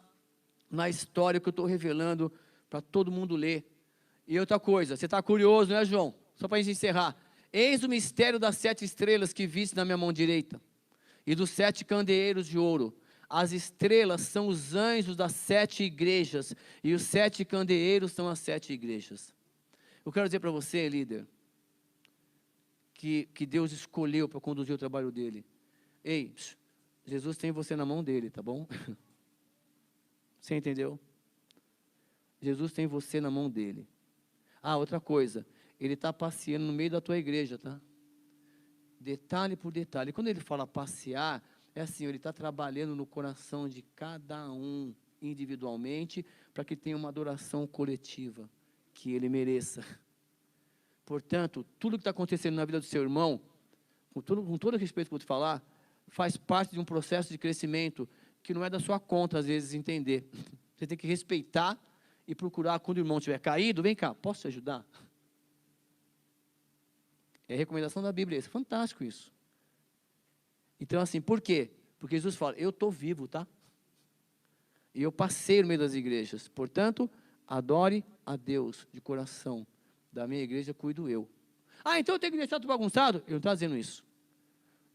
na história que eu estou revelando, para todo mundo ler. E outra coisa, você está curioso, né, João? Só para a gente encerrar. Eis o mistério das 7 estrelas que viste na minha mão direita, e dos 7 candeeiros de ouro. As estrelas são os anjos das 7 igrejas, e os 7 candeeiros são as 7 igrejas. Eu quero dizer para você, líder, que Deus escolheu para conduzir o trabalho dele. Ei, Jesus tem você na mão dele, tá bom? Você entendeu? Jesus tem você na mão dele. Ah, outra coisa, ele está passeando no meio da tua igreja, tá? Detalhe por detalhe. E quando ele fala passear, é assim, ele está trabalhando no coração de cada um individualmente, para que tenha uma adoração coletiva, que ele mereça. Portanto, tudo que está acontecendo na vida do seu irmão, com todo respeito que eu vou te falar, faz parte de um processo de crescimento, que não é da sua conta, às vezes, entender. Você tem que respeitar e procurar, quando o irmão estiver caído, vem cá, posso te ajudar? É a recomendação da Bíblia, é fantástico isso. Então, assim, por quê? Porque Jesus fala, eu estou vivo, tá? E eu passei no meio das igrejas. Portanto, adore a Deus de coração. Da minha igreja cuido eu. Ah, então eu tenho que deixar tudo bagunçado? Eu não estou dizendo isso.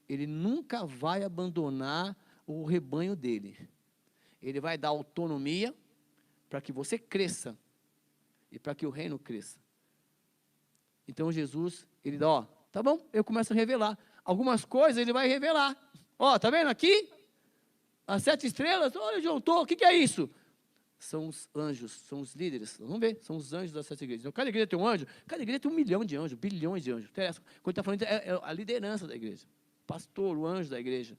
Ele nunca vai abandonar o rebanho dele. Ele vai dar autonomia para que você cresça e para que o reino cresça. Então Jesus, ele dá, ó, tá bom, eu começo a revelar. Algumas coisas ele vai revelar. Ó, tá vendo aqui? As 7 estrelas, olha, João, o que é isso? São os anjos, são os líderes, vamos ver, são os anjos das 7 igrejas. Então, cada igreja tem um anjo, cada igreja tem 1 milhão de anjos, bilhões de anjos. Quando está falando, é a liderança da igreja, o pastor, o anjo da igreja.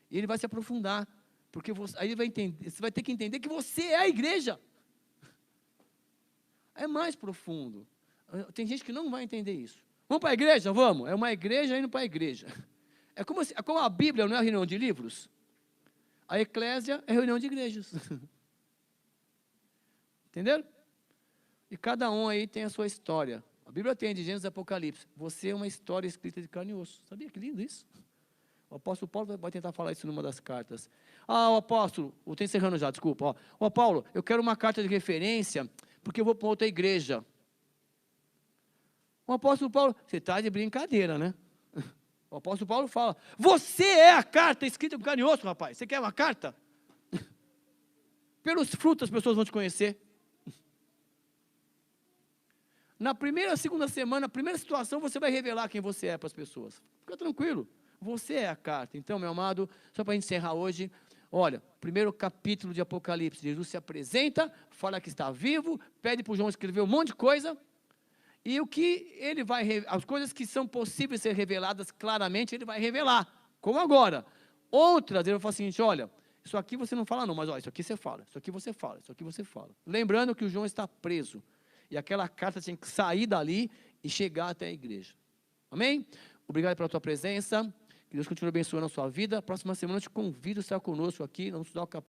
E ele vai se aprofundar, porque aí ele vai entender, você vai ter que entender que você é a igreja. É mais profundo. Tem gente que não vai entender isso. Vamos para a igreja? Vamos. É uma igreja indo para a igreja. É como a Bíblia não é a reunião de livros. A eclésia é a reunião de igrejas. Entenderam? E cada um aí tem a sua história. A Bíblia tem de Gênesis e Apocalipse. Você é uma história escrita de carne e osso. Sabia que lindo isso? O apóstolo Paulo vai tentar falar isso numa das cartas. Ah, o apóstolo, estou encerrando já, desculpa. Ó, Paulo, eu quero uma carta de referência, porque eu vou para outra igreja. O apóstolo Paulo, você está de brincadeira, né? O apóstolo Paulo fala, você é a carta escrita com carne e osso, rapaz. Você quer uma carta? Pelos frutos as pessoas vão te conhecer. Na primeira, segunda semana, primeira situação, você vai revelar quem você é para as pessoas. Fica tranquilo. Você é a carta. Então, meu amado, só para encerrar hoje, olha, primeiro capítulo de Apocalipse, Jesus se apresenta, fala que está vivo, pede para o João escrever um monte de coisa, e o que ele vai, as coisas que são possíveis ser reveladas claramente, ele vai revelar, como agora. Outras, ele vai falar o seguinte, olha, isso aqui você não fala não, mas ó, isso aqui você fala, isso aqui você fala, isso aqui você fala. Lembrando que o João está preso, e aquela carta tinha que sair dali e chegar até a igreja. Amém? Obrigado pela tua presença. Que Deus continue abençoando a sua vida. Próxima semana eu te convido a estar conosco aqui. Vamos estudar o capítulo.